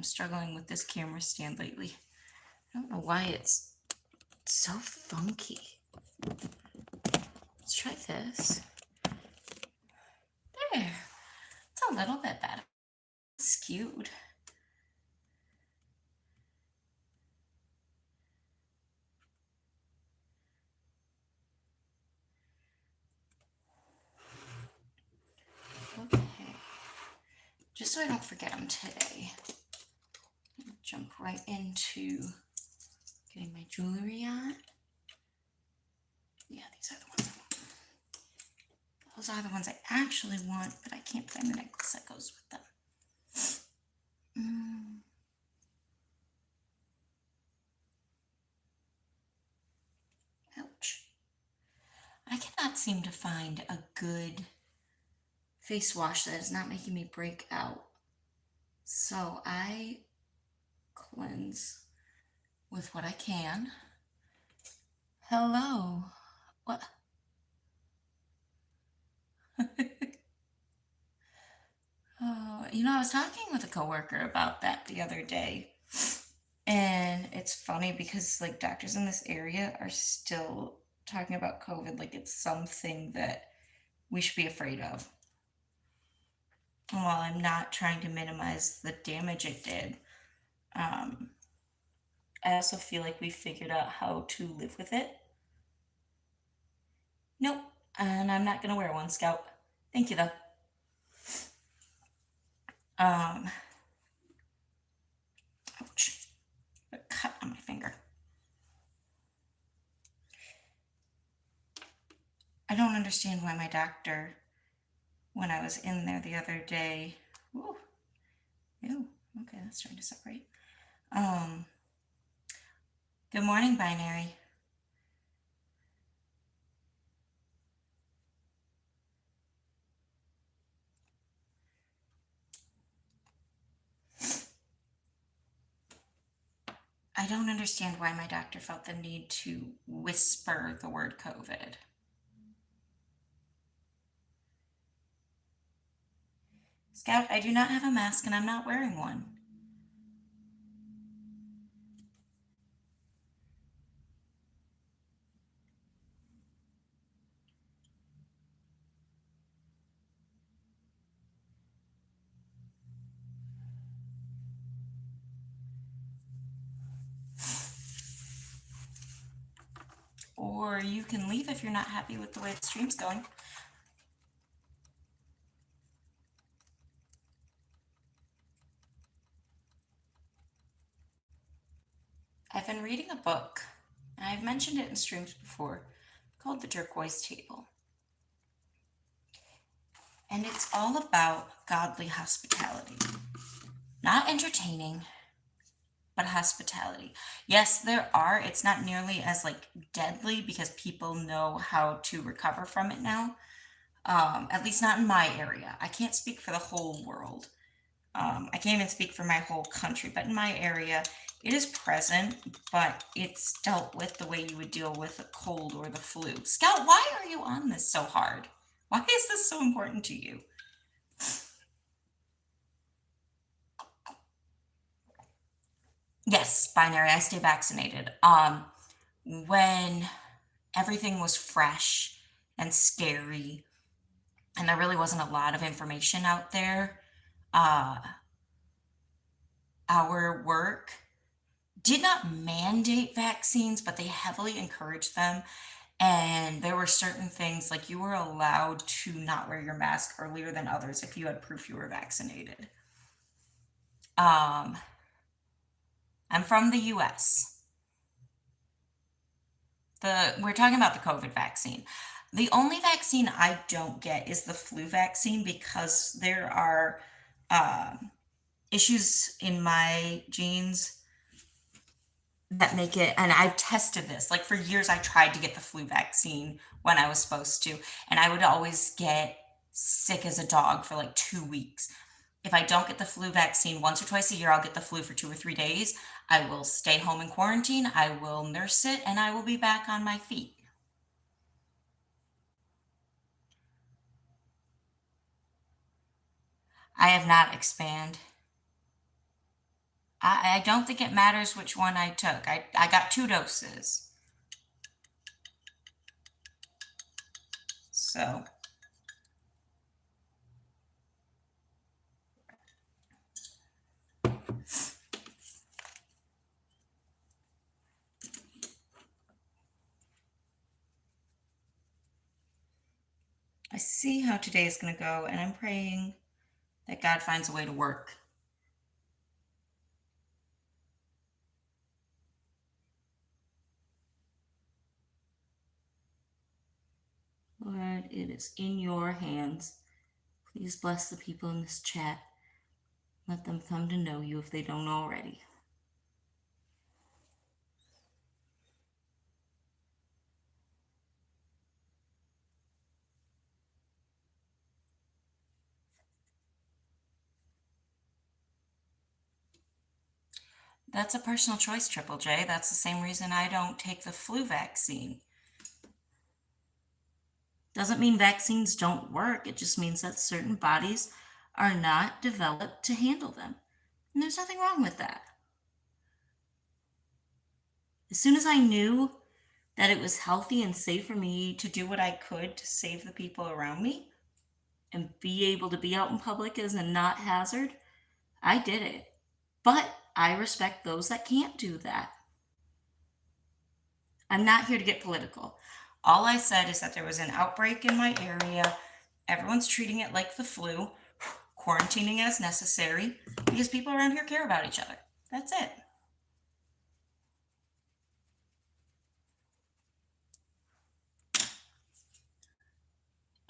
I'm struggling with this camera stand lately. I don't know why it's so funky. Let's try this. There. It's a little bit better. It's skewed. Okay. Just so I don't forget them today, I'll jump right into getting my jewelry on. Yeah, these are the ones I want. Those are the ones I actually want, but I can't find the necklace that goes with them. Ouch. I cannot seem to find a good face wash that is not making me break out. So I cleanse with what I can. Hello. What? Oh, I was talking with a coworker about that the other day. And it's funny because like doctors in this area are still talking about COVID like it's something that we should be afraid of. While I'm not trying to minimize the damage it did, um, I also feel like we figured out how to live with it. Nope, and I'm not gonna wear one, Scout. Thank you though. Ouch. A cut on my finger. I don't understand why my doctor, when I was in there the other day, ooh, ew, okay, that's trying to separate. Good morning, Binary. I don't understand why my doctor felt the need to whisper the word COVID. Scout, I do not have a mask and I'm not wearing one. Or you can leave if you're not happy with the way the stream's going. I've been reading a book, and I've mentioned it in streams before, called The Turquoise Table. And it's all about godly hospitality. Not entertaining, but hospitality. Yes, it's not nearly as like deadly because people know how to recover from it now. At least not in my area. I can't speak for the whole world. I can't even speak for my whole country, but in my area, it is present, but it's dealt with the way you would deal with a cold or the flu. Scout, why are you on this so hard? Why is this so important to you? Yes, binary, I stay vaccinated. When everything was fresh and scary, and there really wasn't a lot of information out there, our work did not mandate vaccines, but they heavily encouraged them. And there were certain things like you were allowed to not wear your mask earlier than others if you had proof you were vaccinated. I'm from the US. We're talking about the COVID vaccine. The only vaccine I don't get is the flu vaccine because there are issues in my genes that make it, and I've tested this. Like for years, I tried to get the flu vaccine when I was supposed to, and I would always get sick as a dog for like 2 weeks. If I don't get the flu vaccine once or twice a year, I'll get the flu for 2 or 3 days. I will stay home in quarantine. I will nurse it, and I will be back on my feet. I have not expanded. I don't think it matters which one I took. I got 2 doses. So I see how today is going to go, and I'm praying that God finds a way to work. Lord, it is in your hands. Please bless the people in this chat. Let them come to know you if they don't already. That's a personal choice, Triple J. That's the same reason I don't take the flu vaccine. Doesn't mean vaccines don't work. It just means that certain bodies are not developed to handle them. And there's nothing wrong with that. As soon as I knew that it was healthy and safe for me to do what I could to save the people around me and be able to be out in public as a not hazard, I did it. But I respect those that can't do that. I'm not here to get political. All I said is that there was an outbreak in my area. Everyone's treating it like the flu, quarantining as necessary because people around here care about each other. That's it.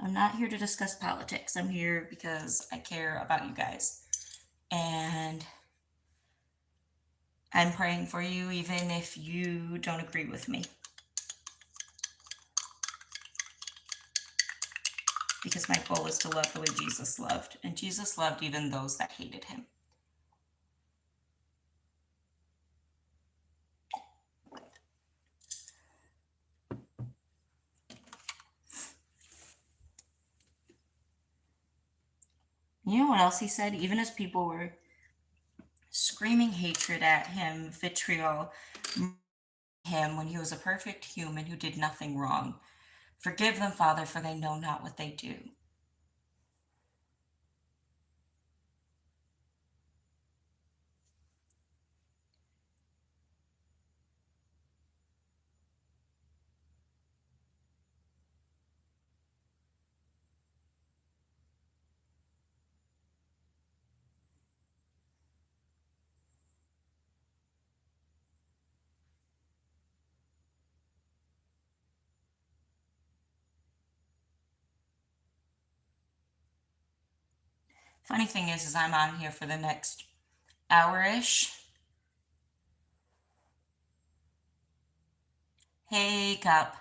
I'm not here to discuss politics. I'm here because I care about you guys. And I'm praying for you even if you don't agree with me. Because my goal is to love the way Jesus loved. And Jesus loved even those that hated him. You know what else he said? Even as people were screaming hatred at him, vitriol, him when he was a perfect human who did nothing wrong. Forgive them, Father, for they know not what they do. Funny thing is I'm on here for the next hour-ish. Hey, Cup.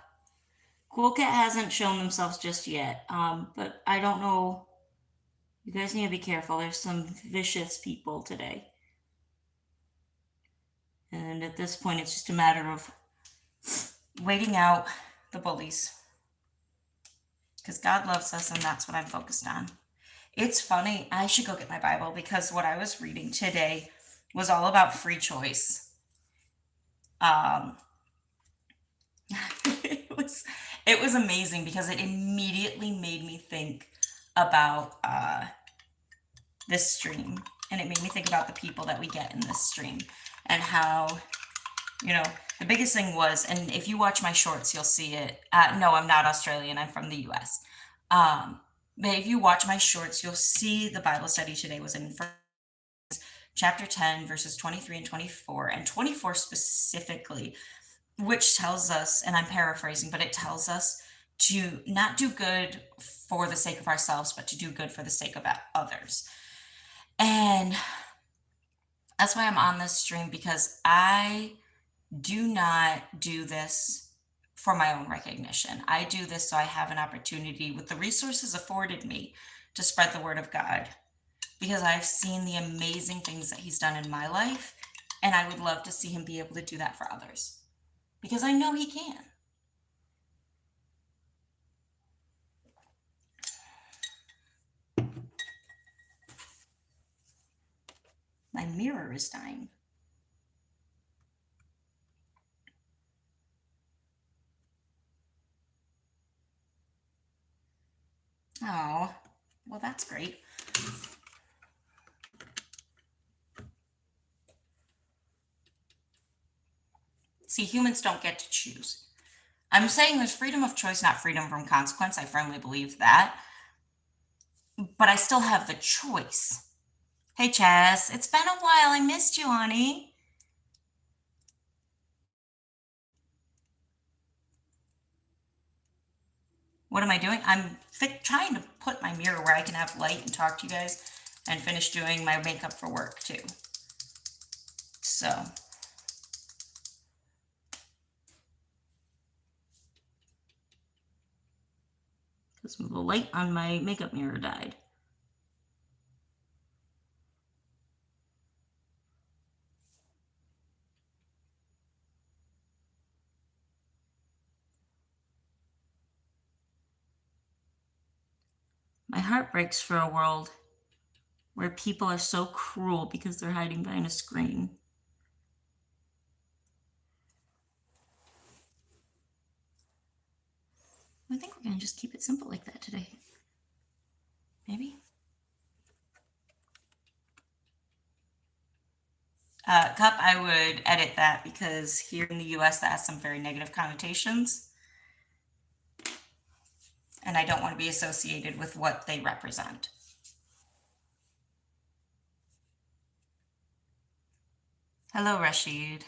Cool Cat hasn't shown themselves just yet, but I don't know. You guys need to be careful. There's some vicious people today. And at this point, it's just a matter of waiting out the bullies. Because God loves us, and that's what I'm focused on. It's funny. I should go get my Bible because what I was reading today was all about free choice. It was amazing because it immediately made me think about this stream, and it made me think about the people that we get in this stream and how, you know, the biggest thing was, and if you watch my shorts, you'll see it. No, I'm not Australian. I'm from the US. But if you watch my shorts, you'll see the Bible study today was in chapter 10, verses 23 and 24, and 24 specifically, which tells us, and I'm paraphrasing, but it tells us to not do good for the sake of ourselves, but to do good for the sake of others. And that's why I'm on this stream, because I do not do this for my own recognition. I do this so I have an opportunity with the resources afforded me to spread the word of God, because I've seen the amazing things that he's done in my life, and I would love to see him be able to do that for others, because I know he can. My mirror is dying. Oh, well, that's great. See, humans don't get to choose. I'm saying there's freedom of choice, not freedom from consequence. I firmly believe that. But I still have the choice. Hey, Chess, it's been a while. I missed you, honey. What am I doing? I'm trying to put my mirror where I can have light and talk to you guys and finish doing my makeup for work, too. So, because the light on my makeup mirror died. My heart breaks for a world where people are so cruel because they're hiding behind a screen. I think we're going to just keep it simple like that today. Maybe? Cup, I would edit that because here in the US that has some very negative connotations. And I don't want to be associated with what they represent. Hello, Rashid.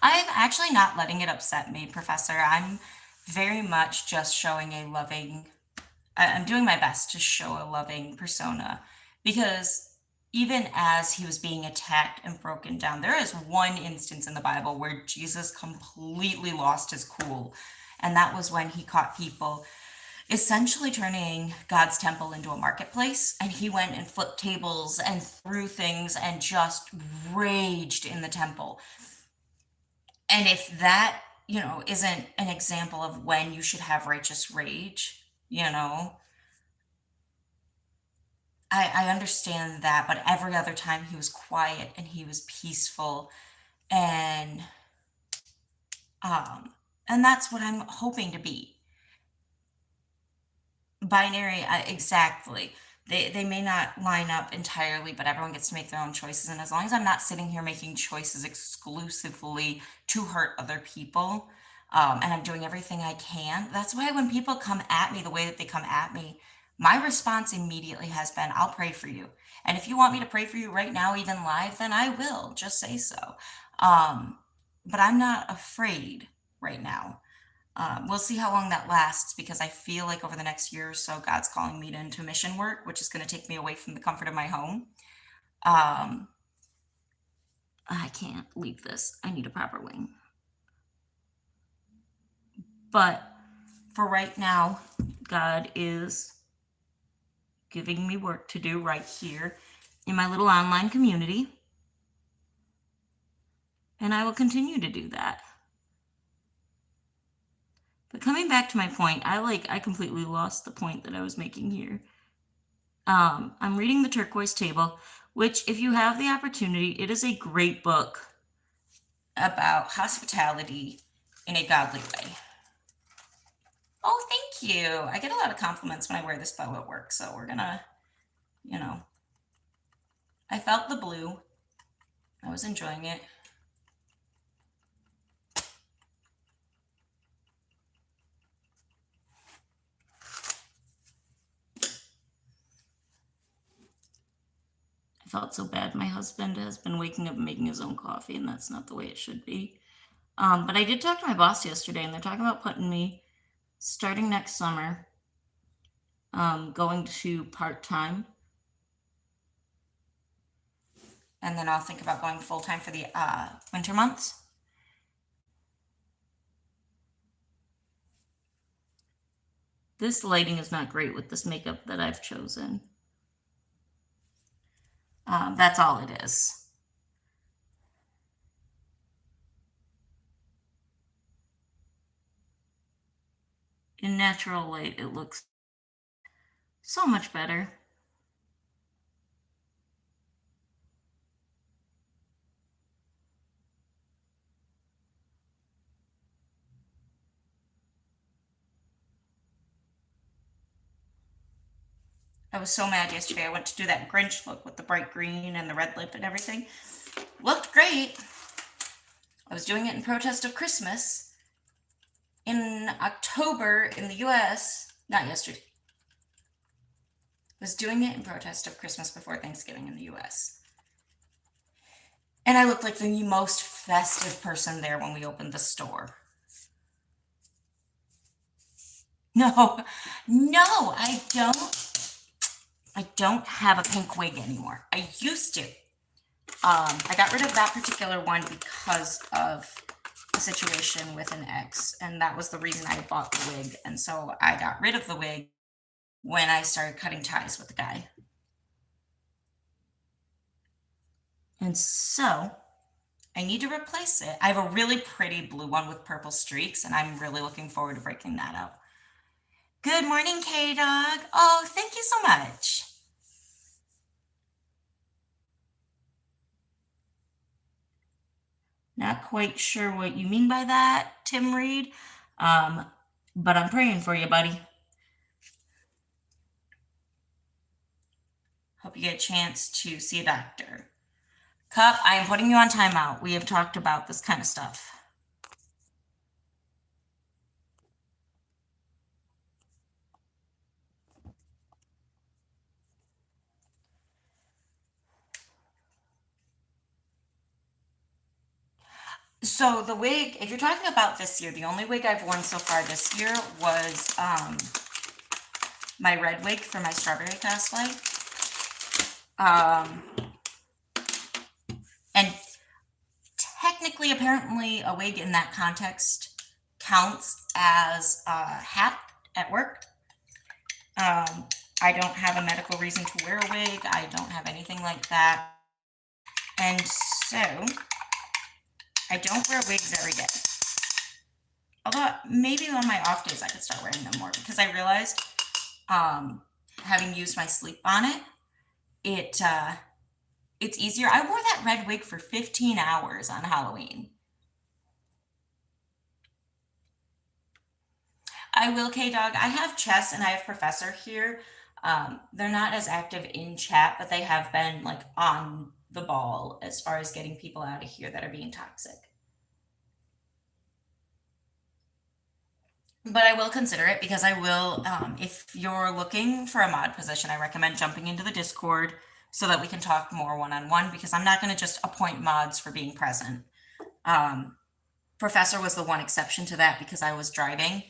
I'm actually not letting it upset me, Professor. I'm very much just showing a loving, I'm doing my best to show a loving persona because even as he was being attacked and broken down, there is one instance in the Bible where Jesus completely lost his cool. And that was when he caught people essentially turning God's temple into a marketplace. And he went and flipped tables and threw things and just raged in the temple. And if that, isn't an example of when you should have righteous rage, I understand that. But every other time he was quiet and he was peaceful and, um, and that's what I'm hoping to be. Binary, exactly. They may not line up entirely, but everyone gets to make their own choices. And as long as I'm not sitting here making choices exclusively to hurt other people, and I'm doing everything I can, that's why when people come at me the way that they come at me, my response immediately has been, I'll pray for you. And if you want me to pray for you right now, even live, then I will. Just say so. Um, but I'm not afraid right now. We'll see how long that lasts because I feel like over the next year or so, God's calling me to into mission work, which is going to take me away from the comfort of my home. Um, I can't leave this. I need a proper wing. But for right now, God is giving me work to do right here in my little online community. And I will continue to do that. But coming back to my point, I completely lost the point that I was making here. I'm reading The Turquoise Table, which, if you have the opportunity, it is a great book about hospitality in a godly way. Oh, thank you. I get a lot of compliments when I wear this bow at work, so we're gonna, I felt the blue. I was enjoying it. I felt so bad. My husband has been waking up and making his own coffee, and that's not the way it should be. But I did talk to my boss yesterday, and they're talking about putting me starting next summer, going to part time. And then I'll think about going full time for the winter months. This lighting is not great with this makeup that I've chosen. That's all it is. In natural light, it looks so much better. I was so mad yesterday. I went to do that Grinch look with the bright green and the red lip and everything. Looked great. I was doing it in protest of Christmas in October in the US. Not yesterday. I was doing it in protest of Christmas before Thanksgiving in the US. And I looked like the most festive person there when we opened the store. No, no, I don't have a pink wig anymore. I used to. I got rid of that particular one because of a situation with an ex, and that was the reason I bought the wig. And so I got rid of the wig when I started cutting ties with the guy. And so I need to replace it. I have a really pretty blue one with purple streaks, and I'm really looking forward to breaking that out. Good morning, K-Dog. Oh, thank you so much. Not quite sure what you mean by that, Tim Reed, but I'm praying for you, buddy. Hope you get a chance to see a doctor. Cup, I am putting you on timeout. We have talked about this kind of stuff. So the wig, if you're talking about this year, the only wig I've worn so far this year was my red wig for my strawberry fast light. And technically, apparently, a wig in that context counts as a hat at work. I don't have a medical reason to wear a wig. I don't have anything like that. And so I don't wear wigs every day. Although maybe on my off days I could start wearing them more, because I realized, having used my sleep bonnet, it's easier. I wore that red wig for 15 hours on Halloween. I will, K-Dog. I have Chess and I have Professor here. They're not as active in chat, but they have been like on the ball as far as getting people out of here that are being toxic. But I will consider it, because I will, if you're looking for a mod position, I recommend jumping into the Discord so that we can talk more one-on-one, because I'm not going to just appoint mods for being present. Professor was the one exception to that, because I was driving,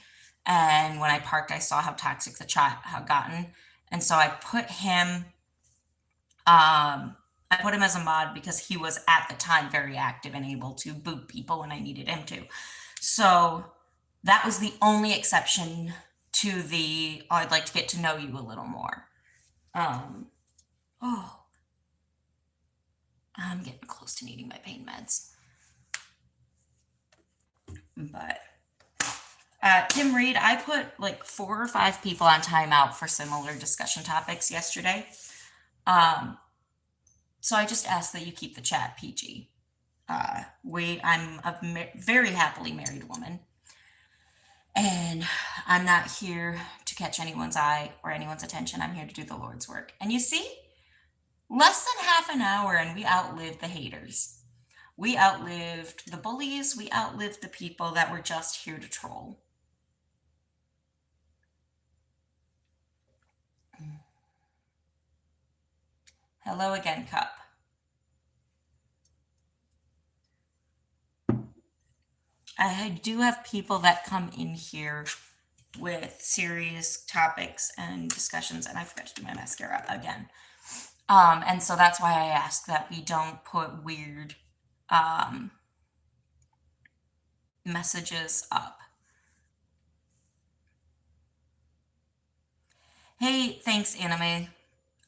and when I parked, I saw how toxic the chat had gotten. And so I put him as a mod because he was at the time very active and able to boot people when I needed him to. So that was the only exception to the, oh, I'd like to get to know you a little more. I'm getting close to needing my pain meds. But Tim Reed, I put like 4 or 5 people on timeout for similar discussion topics yesterday. So I just ask that you keep the chat PG. I'm a very happily married woman, and I'm not here to catch anyone's eye or anyone's attention. I'm here to do the Lord's work. And you see, less than half an hour and we outlived the haters. We outlived the bullies. We outlived the people that were just here to troll. Hello again, Cup. I do have people that come in here with serious topics and discussions, and I forgot to do my mascara again. And so that's why I ask that we don't put weird messages up. Hey, thanks, anime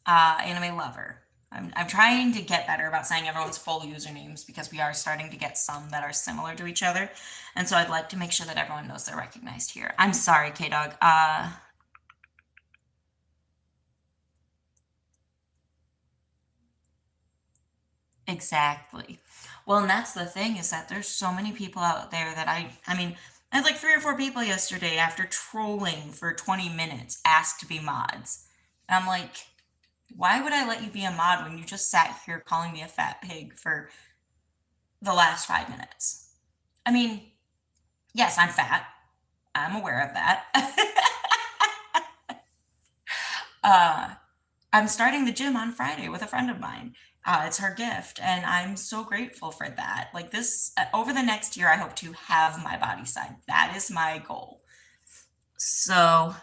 lover. I'm trying to get better about saying everyone's full usernames, because we are starting to get some that are similar to each other. And so I'd like to make sure that everyone knows they're recognized here. I'm sorry, K-Dog. Exactly. Well, and that's the thing, is that there's so many people out there that I mean, I had like 3 or 4 people yesterday, after trolling for 20 minutes, asked to be mods. And I'm like, why would I let you be a mod when you just sat here calling me a fat pig for the last 5 minutes? I mean, yes, I'm fat. I'm aware of that. uh, I'm starting the gym on Friday with a friend of mine. It's her gift, and I'm so grateful for that. Like this, over the next year, I hope to have my body side. That is my goal. So,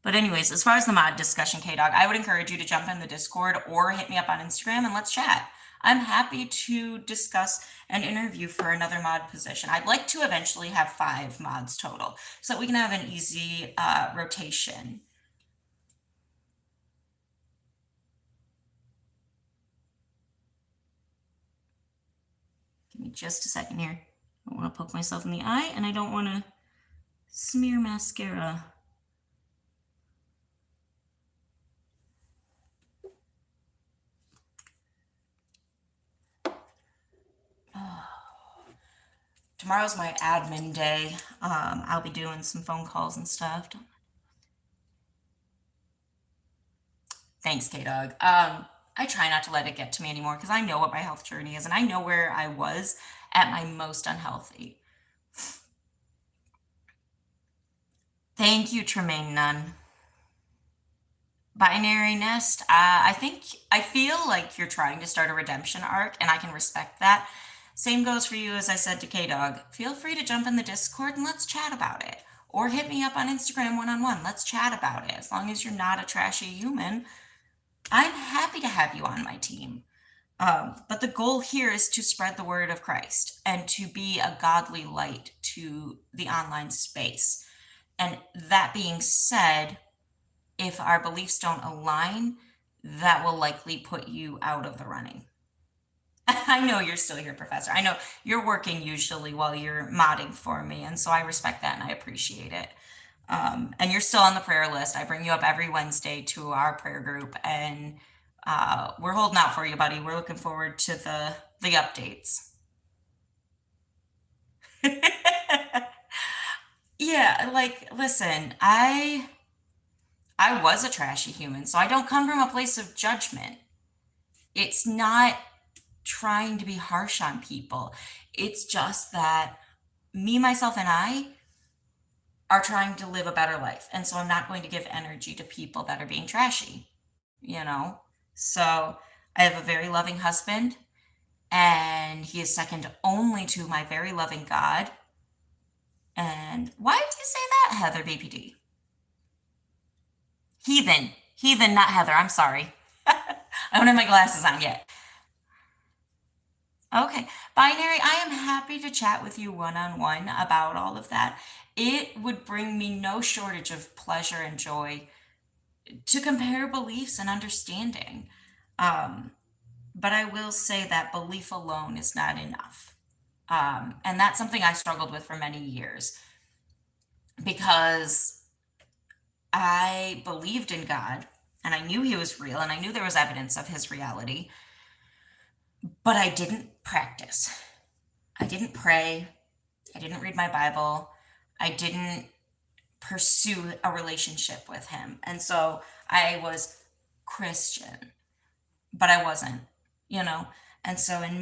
but anyways, as far as the mod discussion, K Dog, I would encourage you to jump in the Discord or hit me up on Instagram and let's chat. I'm happy to discuss an interview for another mod position. I'd like to eventually have 5 mods total so that we can have an easy rotation. Give me just a second here. I don't want to poke myself in the eye and I don't want to smear mascara. Tomorrow's my admin day. I'll be doing some phone calls and stuff. Thanks, K-Dog. I try not to let it get to me anymore because I know what my health journey is and I know where I was at my most unhealthy. Thank you, Tremaine Nunn. Binary Nest, I feel like you're trying to start a redemption arc, and I can respect that. Same goes for you as I said to K Dog. Feel free to jump in the Discord and let's chat about it. Or hit me up on Instagram one on one. Let's chat about it. As long as you're not a trashy human, I'm happy to have you on my team. But the goal here is to spread the word of Christ and to be a godly light to the online space. And that being said, if our beliefs don't align, that will likely put you out of the running. I know you're still here, Professor. I know you're working usually while you're modding for me, and so I respect that and I appreciate it. And you're still on the prayer list. I bring you up every Wednesday to our prayer group, and we're holding out for you, buddy. We're looking forward to the updates. Yeah, like listen, I was a trashy human, so I don't come from a place of judgment. It's not trying to be harsh on people. It's just that me, myself, and I are trying to live a better life. And so I'm not going to give energy to people that are being trashy, you know? So I have a very loving husband, and he is second only to my very loving God. And why did you say that, Heather BPD? Heathen. Heathen, not Heather. I'm sorry. I don't have my glasses on yet. Okay. Binary, I am happy to chat with you one on one about all of that. It would bring me no shortage of pleasure and joy to compare beliefs and understanding. But I will say that belief alone is not enough. And that's something I struggled with for many years because I believed in God and I knew he was real and I knew there was evidence of his reality, but I didn't practice. I didn't pray. I didn't read my Bible. I didn't pursue a relationship with him. And so I was Christian, but I wasn't, you know? And so in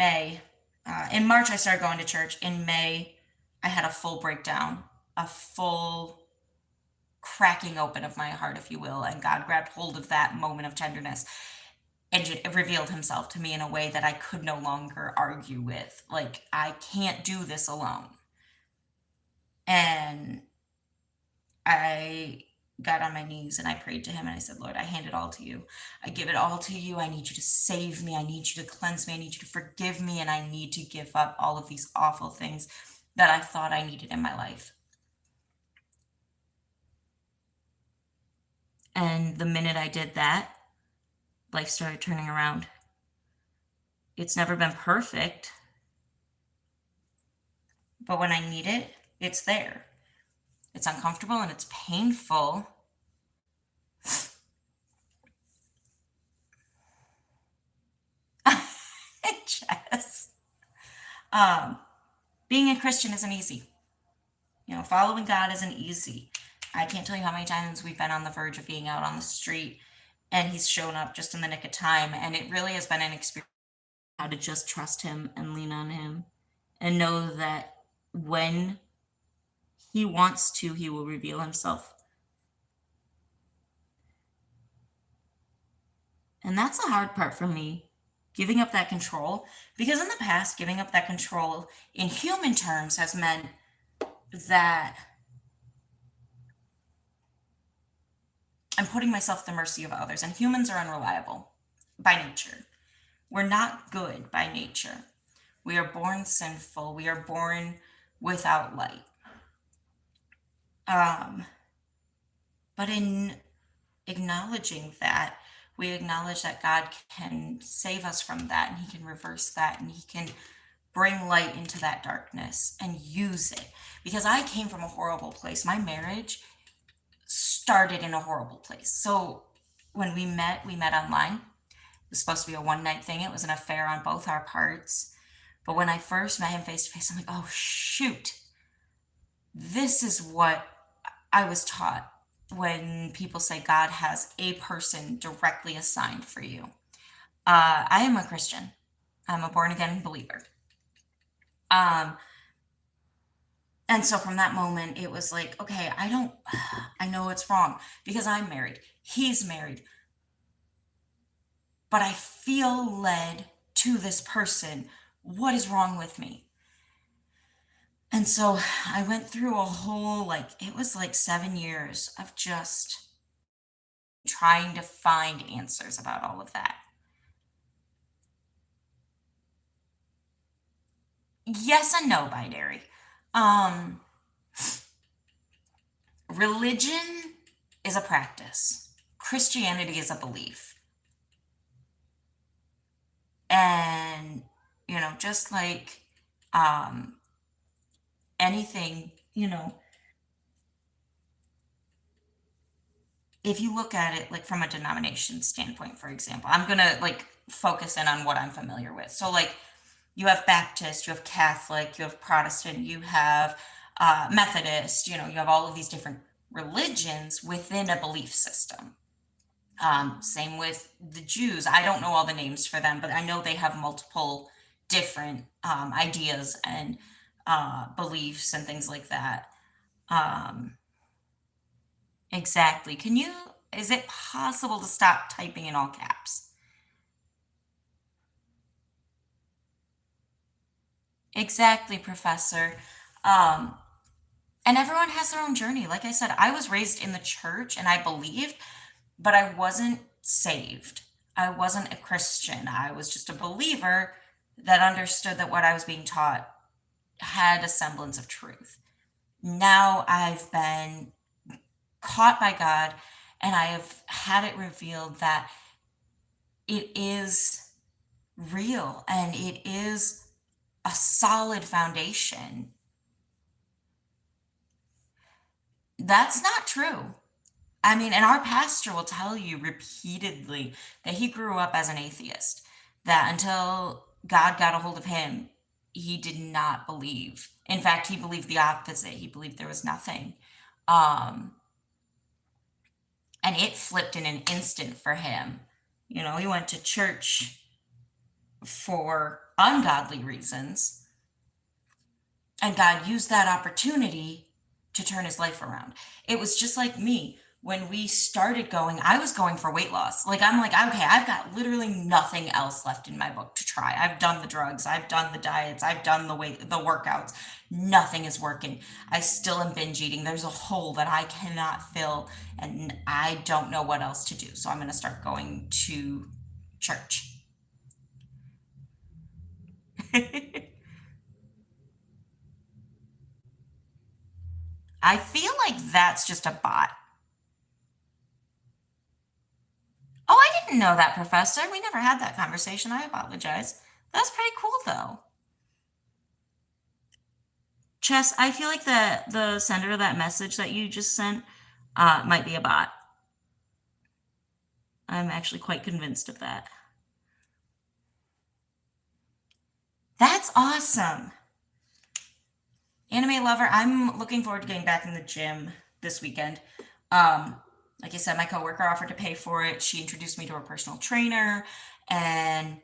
March, I started going to church. In May, I had a full breakdown, a full cracking open of my heart, if you will. And God grabbed hold of that moment of tenderness and it revealed himself to me in a way that I could no longer argue with. Like, I can't do this alone. And I got on my knees and I prayed to him and I said, Lord, I hand it all to you. I give it all to you. I need you to save me. I need you to cleanse me. I need you to forgive me. And I need to give up all of these awful things that I thought I needed in my life. And the minute I did that, life started turning around. It's never been perfect, but when I need it, it's there. It's uncomfortable and it's painful. Jess. Being a Christian isn't easy. You know, following God isn't easy. I can't tell you how many times we've been on the verge of being out on the street and he's shown up just in the nick of time. And it really has been an experience how to just trust him and lean on him and know that when he wants to, he will reveal himself. And that's the hard part for me, giving up that control. Because in the past, giving up that control in human terms has meant that I'm putting myself at the mercy of others. And humans are unreliable by nature. We're not good by nature. We are born sinful. We are born without light. Um, but in acknowledging that, we acknowledge that God can save us from that and he can reverse that and he can bring light into that darkness and use it. Because I came from a horrible place. My marriage started in a horrible place. So when we met online. It was supposed to be a one night thing. It was an affair on both our parts. But when I first met him face to face, I'm like, oh, shoot. This is what I was taught when people say God has a person directly assigned for you. I am a Christian. I'm a born again believer. Um, and so from that moment, it was like, okay, I know it's wrong because I'm married. He's married. But I feel led to this person. What is wrong with me? And so I went through a whole, like, it was like 7 years of just trying to find answers about all of that. Yes and no binary. Um, Religion is a practice. Christianity is a belief. And, just like anything, if you look at it like from a denomination standpoint, for example, I'm gonna like focus in on what I'm familiar with. So like you have Baptist, you have Catholic, you have Protestant, you have Methodist, you have all of these different religions within a belief system. Same with the Jews. I don't know all the names for them, but I know they have multiple different ideas and beliefs and things like that. Um, exactly. Is it possible to stop typing in all caps? Exactly, Professor. Um, and everyone has their own journey. Like I said, I was raised in the church and I believed, but I wasn't saved. I wasn't a Christian. I was just a believer that understood that what I was being taught had a semblance of truth. Now I've been caught by God and I have had it revealed that it is real and it is a solid foundation. That's not true. I mean, and our pastor will tell you repeatedly that he grew up as an atheist, that until God got a hold of him, he did not believe. In fact, he believed the opposite. He believed there was nothing. Um, and it flipped in an instant for him. He went to church for ungodly reasons, and God used that opportunity to turn his life around. It was just like me. When we started going, I was going for weight loss. Like, I'm like, okay, I've got literally nothing else left in my book to try. I've done the drugs, I've done the diets, I've done the workouts. Nothing is working. I still am binge eating. There's a hole that I cannot fill, and I don't know what else to do. So I'm going to start going to church. I feel like that's just a bot. Oh, I didn't know that, Professor. We never had that conversation. I apologize. That's pretty cool, though. Chess, I feel like the sender of that message that you just sent might be a bot. I'm actually quite convinced of that. That's awesome. Anime lover, I'm looking forward to getting back in the gym this weekend. Like I said, my coworker offered to pay for it. She introduced me to a personal trainer, and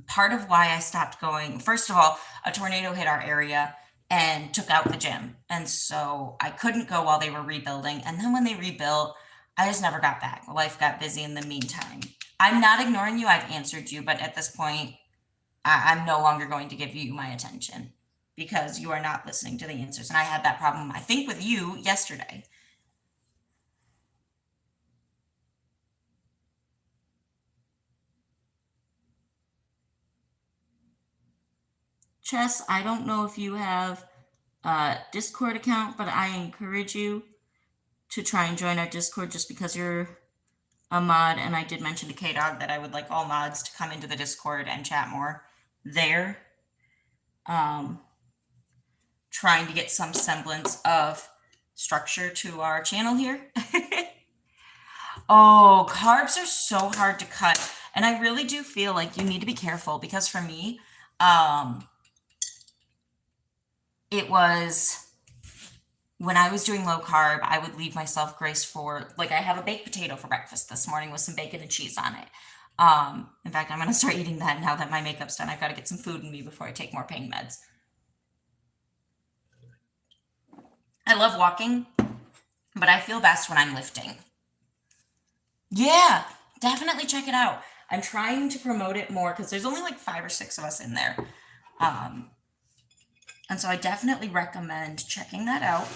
part of why I stopped going, first of all, a tornado hit our area and took out the gym. And so I couldn't go while they were rebuilding. And then when they rebuilt, I just never got back. Life got busy in the meantime. I'm not ignoring you. I've answered you, but at this point, I'm no longer going to give you my attention because you are not listening to the answers. And I had that problem, I think, with you yesterday. Chess, I don't know if you have a Discord account, but I encourage you to try and join our Discord just because you're a mod. And I did mention to K-Dog that I would like all mods to come into the Discord and chat more there. Trying to get some semblance of structure to our channel here. Oh, carbs are so hard to cut. And I really do feel like you need to be careful because for me, it was when I was doing low carb, I would leave myself grace for, like, I have a baked potato for breakfast this morning with some bacon and cheese on it. In fact, I'm going to start eating that now that my makeup's done. I've got to get some food in me before I take more pain meds. I love walking, but I feel best when I'm lifting. Yeah, definitely check it out. I'm trying to promote it more because there's only like 5 or 6 of us in there. And so I definitely recommend checking that out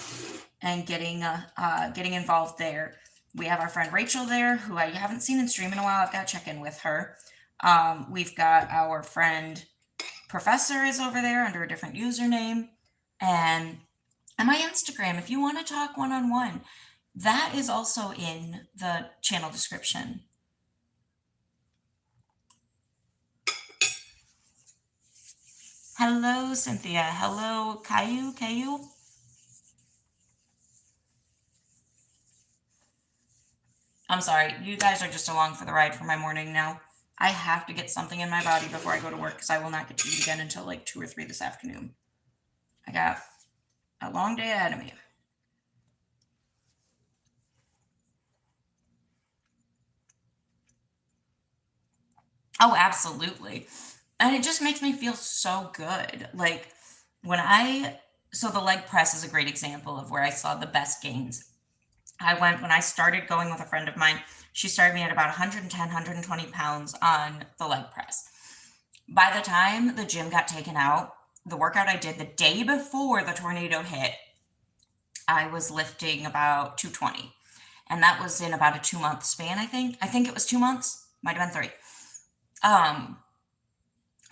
and getting involved there. We have our friend Rachel there, who I haven't seen in stream in a while. I've got to check in with her. We've got our friend Professor is over there under a different username. And my Instagram, if you want to talk one-on-one, that is also in the channel description. Hello, Cynthia. Hello, Caillou. I'm sorry. You guys are just along for the ride for my morning now. I have to get something in my body before I go to work because I will not get to eat again until like 2 or 3 this afternoon. I got a long day ahead of me. Oh, absolutely. And it just makes me feel so good. Like so the leg press is a great example of where I saw the best gains. When I started going with a friend of mine, she started me at about 110, 120 pounds on the leg press. By the time the gym got taken out, the workout I did the day before the tornado hit, I was lifting about 220. And that was in about a 2-month span, I think. I think it was 2 months, might have been 3.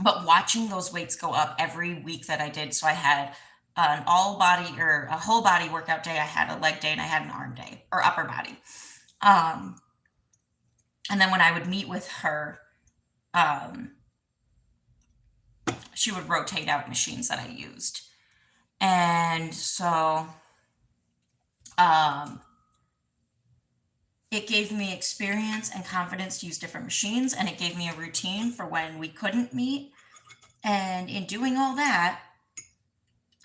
But watching those weights go up every week that I did, so I had an all body or a whole body workout day, I had a leg day, and I had an arm day or upper body. And then when I would meet with her, she would rotate out machines that I used. And so it gave me experience and confidence to use different machines, and it gave me a routine for when we couldn't meet. And in doing all that,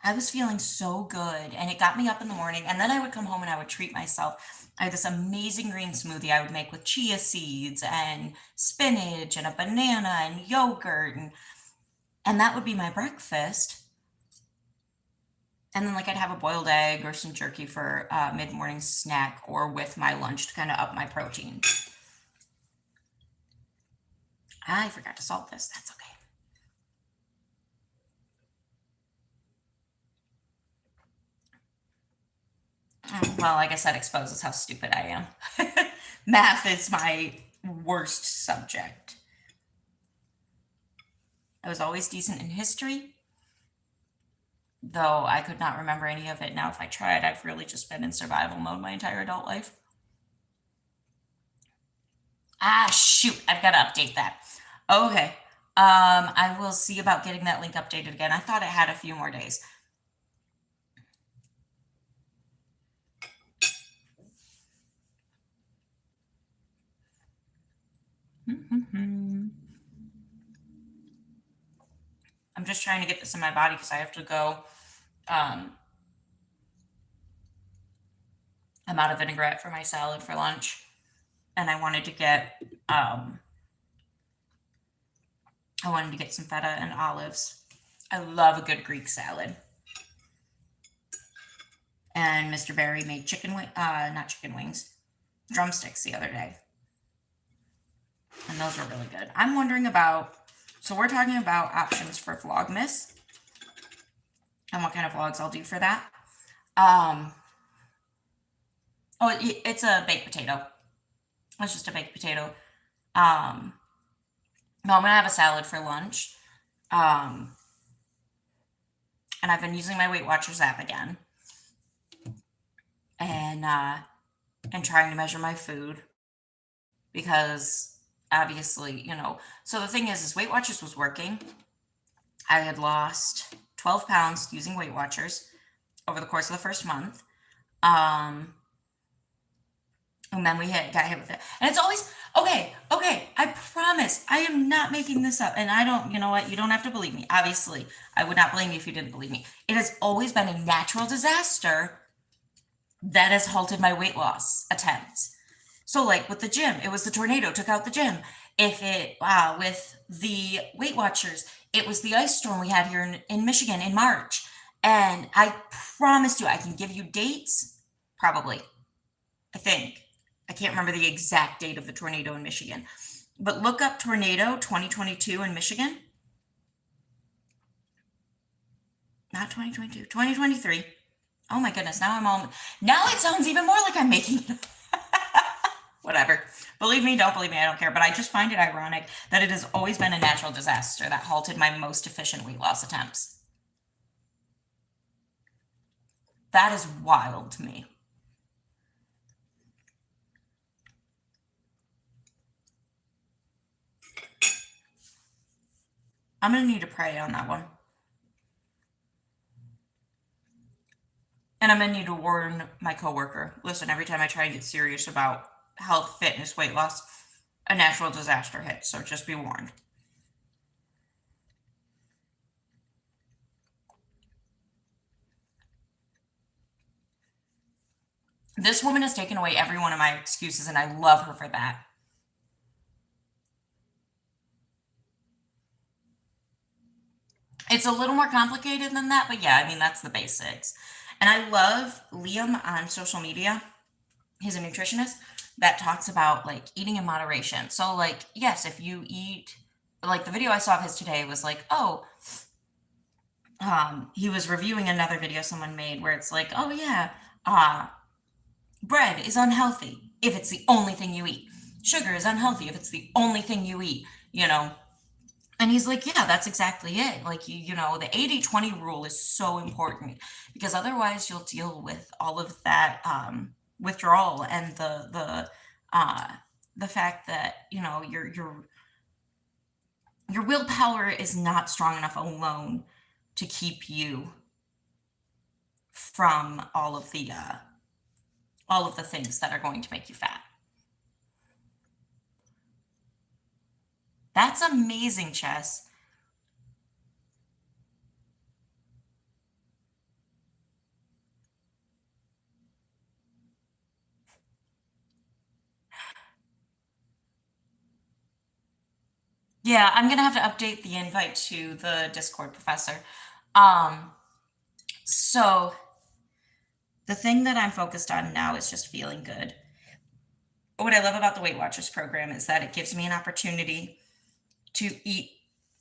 I was feeling so good, and it got me up in the morning. And then I would come home and I would treat myself. I had this amazing green smoothie I would make with chia seeds and spinach and a banana and yogurt, and that would be my breakfast. And then like I'd have a boiled egg or some jerky for mid-morning snack or with my lunch to kind of up my protein. I forgot to salt this. That's okay. Well, I guess that exposes how stupid I am. Math is my worst subject. I was always decent in history, though I could not remember any of it. Now, if I tried, I've really just been in survival mode my entire adult life. Ah, shoot, I've got to update that. Okay. I will see about getting that link updated again. I thought it had a few more days. I'm just trying to get this in my body because I have to go I'm out of vinaigrette for my salad for lunch, and I wanted to get some feta and olives. I love a good Greek salad. And Mr. Barry made not chicken wings, drumsticks the other day. And those were really good. I'm wondering so we're talking about options for Vlogmas and what kind of vlogs I'll do for that. It's a baked potato. It's just a baked potato. No, I'm gonna have a salad for lunch. And I've been using my Weight Watchers app again. And trying to measure my food because obviously, so the thing is Weight Watchers was working. I had lost 12 pounds using Weight Watchers over the course of the first month. And then got hit with it. And it's always, okay, I promise, I am not making this up. And you know what? You don't have to believe me. Obviously, I would not blame you if you didn't believe me. It has always been a natural disaster that has halted my weight loss attempts. So like with the gym, it was the tornado took out the gym. With the Weight Watchers, it was the ice storm we had here in Michigan in March. And I promised you, I can give you dates, probably, I think. I can't remember the exact date of the tornado in Michigan. But look up tornado 2022 in Michigan. Not 2022, 2023. Oh my goodness, now it sounds even more like I'm making it up. Whatever. Believe me, don't believe me, I don't care. But I just find it ironic that it has always been a natural disaster that halted my most efficient weight loss attempts. That is wild to me. I'm going to need to pray on that one. And I'm going to need to warn my coworker. Listen, every time I try and get serious about health, fitness, weight loss, a natural disaster hits. So just be warned. This woman has taken away every one of my excuses, and I love her for that. It's a little more complicated than that, but yeah, I mean, that's the basics. And I love Liam on social media. He's a nutritionist that talks about like eating in moderation. So like, yes, if you eat, like the video I saw of his today was like, he was reviewing another video someone made where it's like, oh yeah, bread is unhealthy if it's the only thing you eat. Sugar is unhealthy if it's the only thing you eat, And he's like, yeah, that's exactly it. Like, the 80-20 rule is so important because otherwise you'll deal with all of that withdrawal and the fact that, your willpower is not strong enough alone to keep you from all of the things that are going to make you fat. That's amazing, Chess. Yeah, I'm going to have to update the invite to the Discord, Professor. So the thing that I'm focused on now is just feeling good. What I love about the Weight Watchers program is that it gives me an opportunity to eat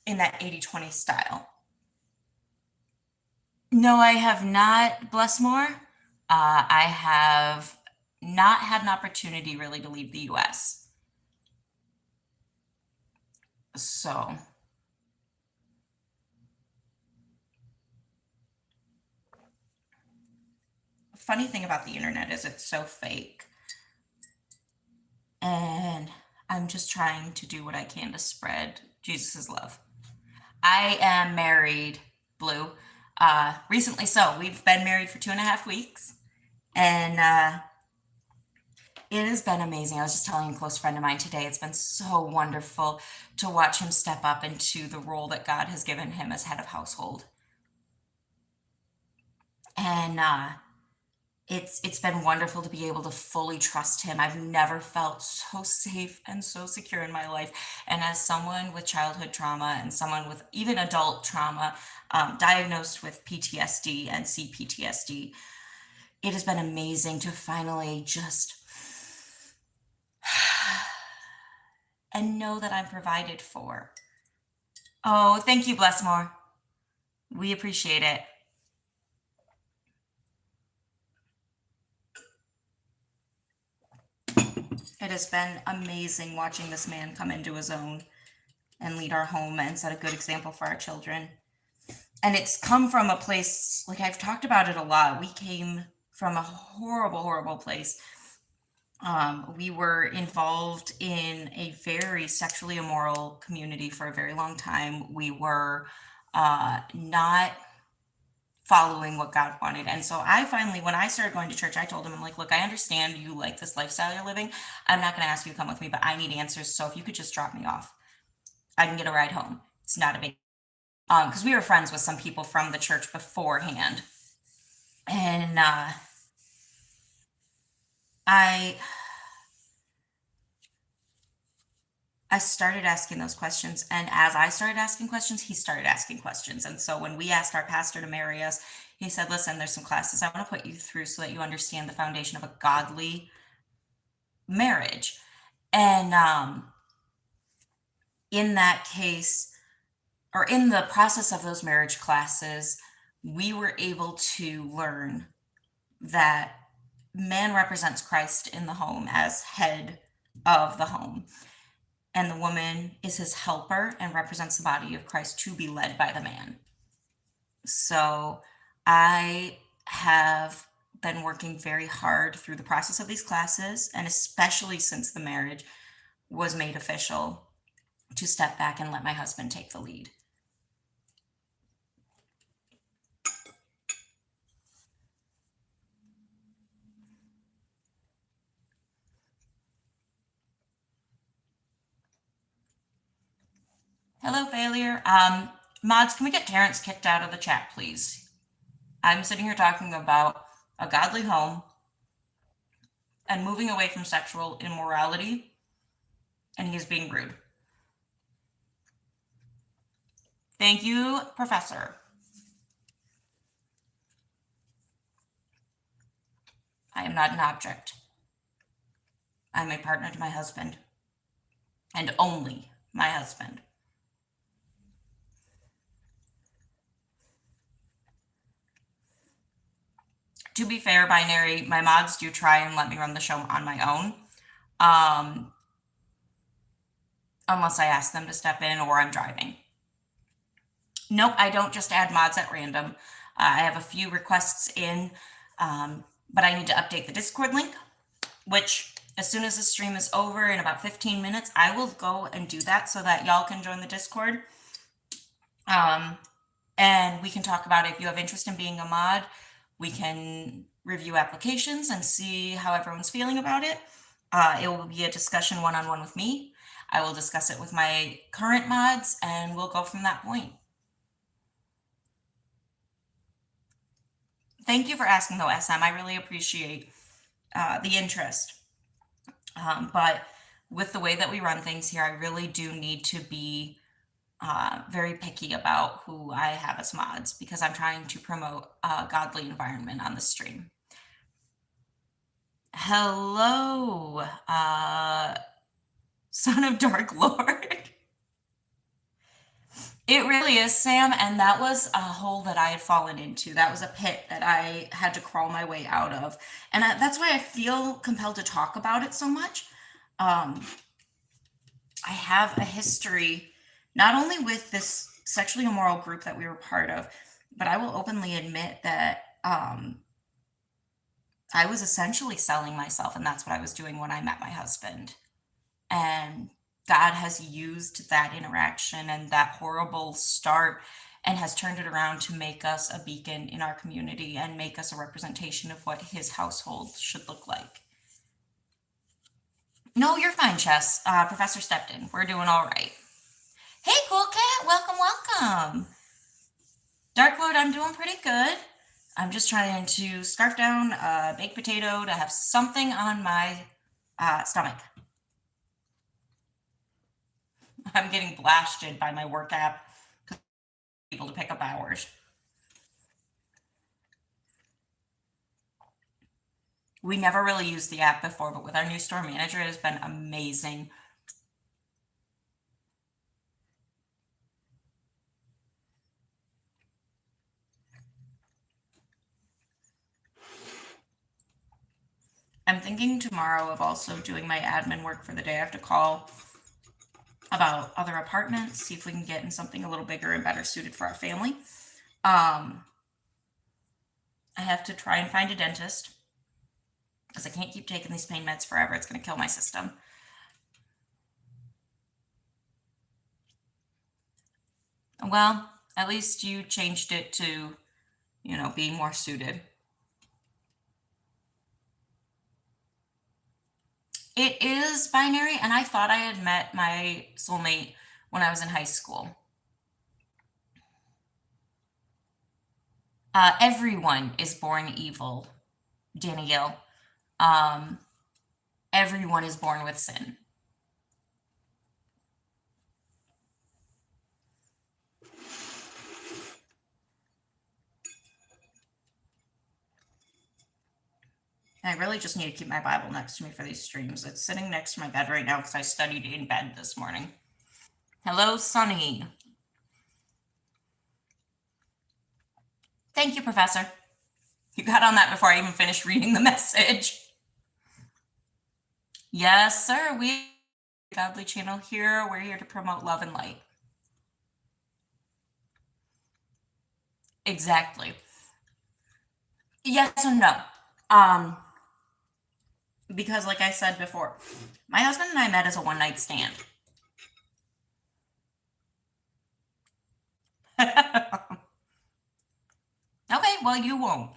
in that 80-20 style. No, I have not, bless more. I have not had an opportunity really to leave the US. So funny thing about the internet is it's so fake. And I'm just trying to do what I can to spread Jesus' love. I am married, Blue. Recently so. We've been married for 2.5 weeks. And it has been amazing. I was just telling a close friend of mine today, it's been so wonderful to watch him step up into the role that God has given him as head of household. And it's been wonderful to be able to fully trust him. I've never felt so safe and so secure in my life. And as someone with childhood trauma and someone with even adult trauma, diagnosed with PTSD and CPTSD, it has been amazing to finally just and know that I'm provided for. Oh, thank you, Blessmore. We appreciate it. It has been amazing watching this man come into his own and lead our home and set a good example for our children. And it's come from a place, like I've talked about it a lot. We came from a horrible, horrible place. We were involved in a very sexually immoral community for a very long time. We were not following what God wanted. And so I finally, when I started going to church, I told him, I'm like, look, I understand you like this lifestyle you're living. I'm not going to ask you to come with me, but I need answers. So if you could just drop me off, I can get a ride home. It's not a big, because we were friends with some people from the church beforehand. And I started asking those questions. And as I started asking questions, he started asking questions. And so when we asked our pastor to marry us, he said, listen, there's some classes I want to put you through so that you understand the foundation of a godly marriage. And in that case, or in the process of those marriage classes, we were able to learn that man represents Christ in the home as head of the home, and the woman is his helper and represents the body of Christ to be led by the man. So I have been working very hard through the process of these classes, and especially since the marriage was made official, to step back and let my husband take the lead. Hello, failure. Mods, can we get Terrence kicked out of the chat, please? I'm sitting here talking about a godly home and moving away from sexual immorality, and he's being rude. Thank you, Professor. I am not an object. I'm a partner to my husband, and only my husband. To be fair, binary, my mods do try and let me run the show on my own, unless I ask them to step in or I'm driving. Nope, I don't just add mods at random. I have a few requests in, but I need to update the Discord link, which as soon as the stream is over in about 15 minutes, I will go and do that so that y'all can join the Discord. And we can talk about it. If you have interest in being a mod, we can review applications and see how everyone's feeling about it. It will be a discussion one-on-one with me. I will discuss it with my current mods, and we'll go from that point. Thank you for asking, though, SM. I really appreciate the interest. But with the way that we run things here, I really do need to be very picky about who I have as mods, because I'm trying to promote a godly environment on the stream. Hello, Son of Dark Lord. It really is, Sam, and that was a hole that I had fallen into. That was a pit that I had to crawl my way out of. And that's why I feel compelled to talk about it so much. I have a history, not only with this sexually immoral group that we were part of, but I will openly admit that I was essentially selling myself, and that's what I was doing when I met my husband. And God has used that interaction and that horrible start and has turned it around to make us a beacon in our community and make us a representation of what his household should look like. No, you're fine, Chess. Professor stepped in. We're doing all right. Hey, cool cat. Welcome, welcome. Dark Lord, I'm doing pretty good. I'm just trying to scarf down a baked potato to have something on my stomach. I'm getting blasted by my work app able to pick up hours. We never really used the app before, but with our new store manager, it has been amazing. I'm thinking tomorrow of also doing my admin work for the day. I have to call about other apartments, see if we can get in something a little bigger and better suited for our family. I have to try and find a dentist because I can't keep taking these pain meds forever. It's going to kill my system. Well, at least you changed it to, be more suited. It is binary, and I thought I had met my soulmate when I was in high school. Everyone is born evil, Danielle. Um, everyone is born with sin. And I really just need to keep my Bible next to me for these streams. It's sitting next to my bed right now because I studied in bed this morning. Hello, Sunny. Thank you, Professor. You got on that before I even finished reading the message. Yes, sir. We Godly channel here. We're here to promote love and light. Exactly. Yes and no. Because like I said before, my husband and I met as a one-night stand. Okay, well, you won't.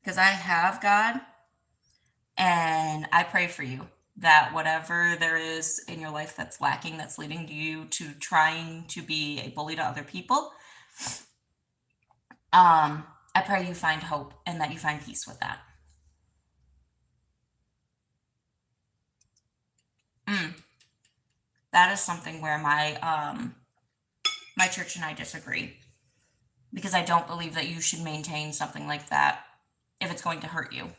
Because I have God, and I pray for you that whatever there is in your life that's lacking, that's leading you to trying to be a bully to other people, I pray you find hope and that you find peace with that. That is something where my church and I disagree, because I don't believe that you should maintain something like that if it's going to hurt you,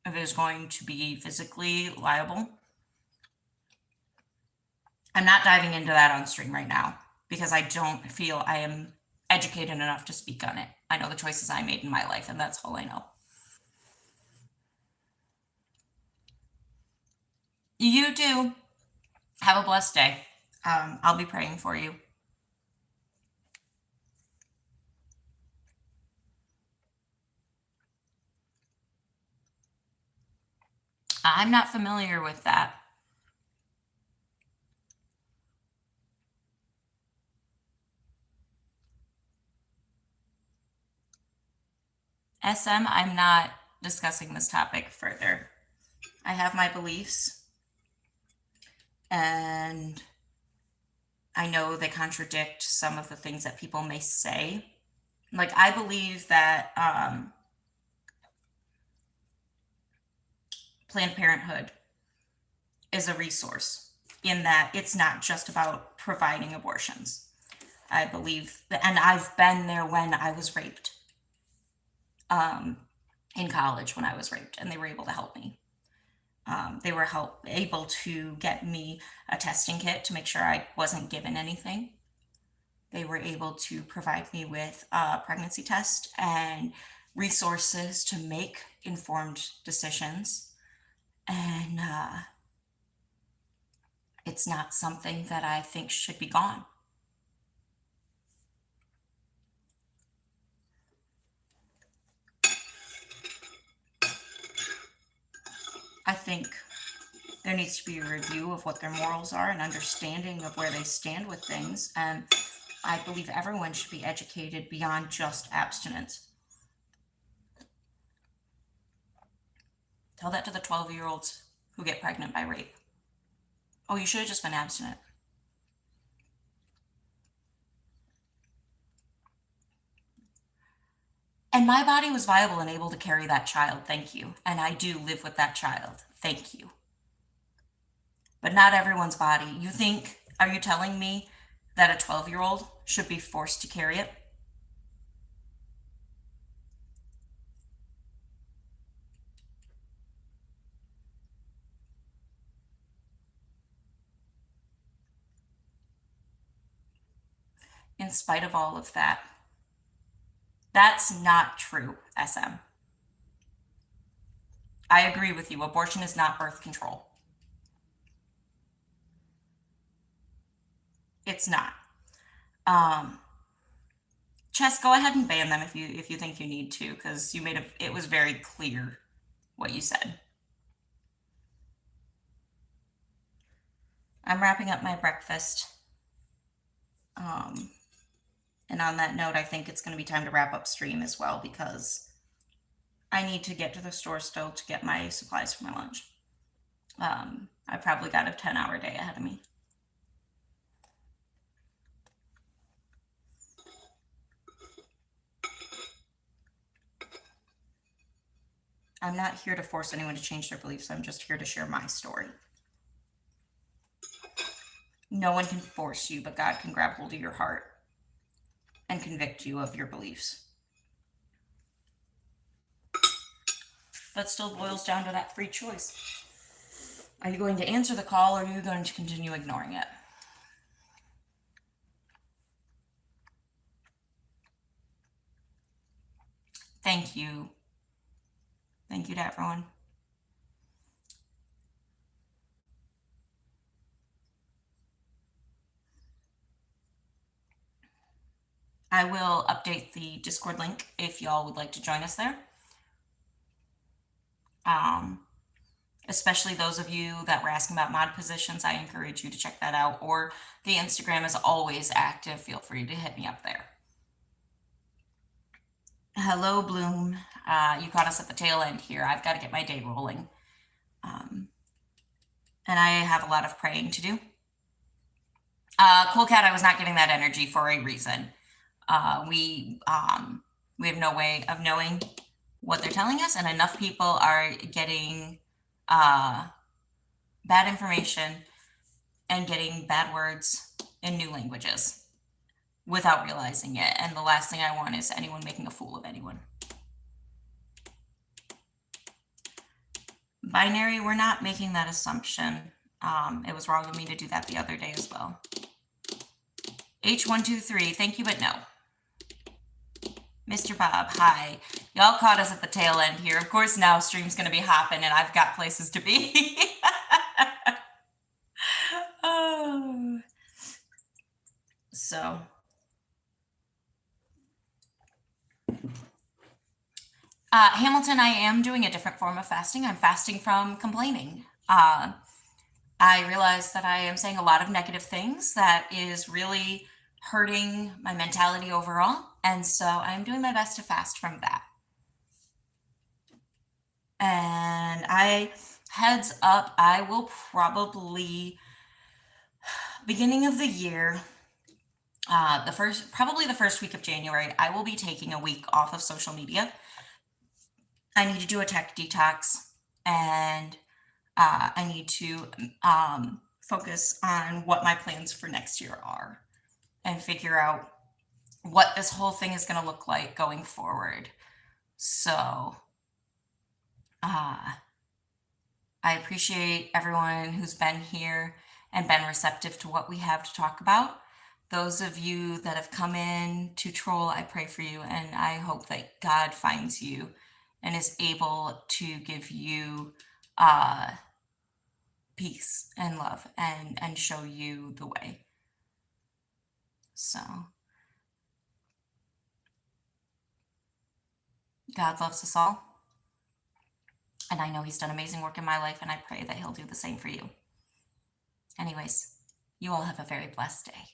if it is going to be physically liable. I'm not diving into that on stream right now because I don't feel I am educated enough to speak on it. I know the choices I made in my life, and that's all I know. You do. Have a blessed day. I'll be praying for you. I'm not familiar with that. SM, I'm not discussing this topic further. I have my beliefs, and I know they contradict some of the things that people may say. Like, I believe that Planned Parenthood is a resource in that it's not just about providing abortions. I believe that, and I've been there when I was raped in college when I was raped, and they were able to help me. They were able to get me a testing kit to make sure I wasn't given anything. They were able to provide me with a pregnancy test and resources to make informed decisions. And it's not something that I think should be gone. I think there needs to be a review of what their morals are and understanding of where they stand with things. And I believe everyone should be educated beyond just abstinence. Tell that to the 12-year-olds who get pregnant by rape. Oh, you should have just been abstinent. And my body was viable and able to carry that child. Thank you. And I do live with that child. Thank you. But not everyone's body. Are you telling me that a 12-year-old should be forced to carry it? In spite of all of that. That's not true, SM. I agree with you. Abortion is not birth control. It's not. Chess, go ahead and ban them if you think you need to, because it was very clear what you said. I'm wrapping up my breakfast. And on that note, I think it's going to be time to wrap up stream as well, because I need to get to the store still to get my supplies for my lunch. I probably got a 10-hour day ahead of me. I'm not here to force anyone to change their beliefs. I'm just here to share my story. No one can force you, but God can grab hold of your heart and convict you of your beliefs. But still boils down to that free choice. Are you going to answer the call, or are you going to continue ignoring it? Thank you. Thank you to everyone. I will update the Discord link if y'all would like to join us there. Especially those of you that were asking about mod positions, I encourage you to check that out. Or the Instagram is always active. Feel free to hit me up there. Hello, Bloom. You caught us at the tail end here. I've got to get my day rolling. And I have a lot of praying to do. Cool Cat, I was not giving that energy for a reason. We have no way of knowing what they're telling us, and enough people are getting bad information and getting bad words in new languages without realizing it. And the last thing I want is anyone making a fool of anyone. Binary, we're not making that assumption. It was wrong of me to do that the other day as well. H123, thank you, but no. Mr. Bob, hi. Y'all caught us at the tail end here. Of course, now stream's going to be hopping, and I've got places to be. Oh. So. Hamilton, I am doing a different form of fasting. I'm fasting from complaining. I realize that I am saying a lot of negative things that is really hurting my mentality overall. And so I'm doing my best to fast from that. And heads up, I will probably, beginning of the year, probably the first week of January, I will be taking a week off of social media. I need to do a tech detox, and I need to focus on what my plans for next year are and figure out what this whole thing is going to look like going forward. So I appreciate everyone who's been here and been receptive to what we have to talk about. Those of you that have come in to troll, I pray for you, and I hope that God finds you and is able to give you peace and love and show you the way. So God loves us all, and I know he's done amazing work in my life, and I pray that he'll do the same for you. Anyways, you all have a very blessed day.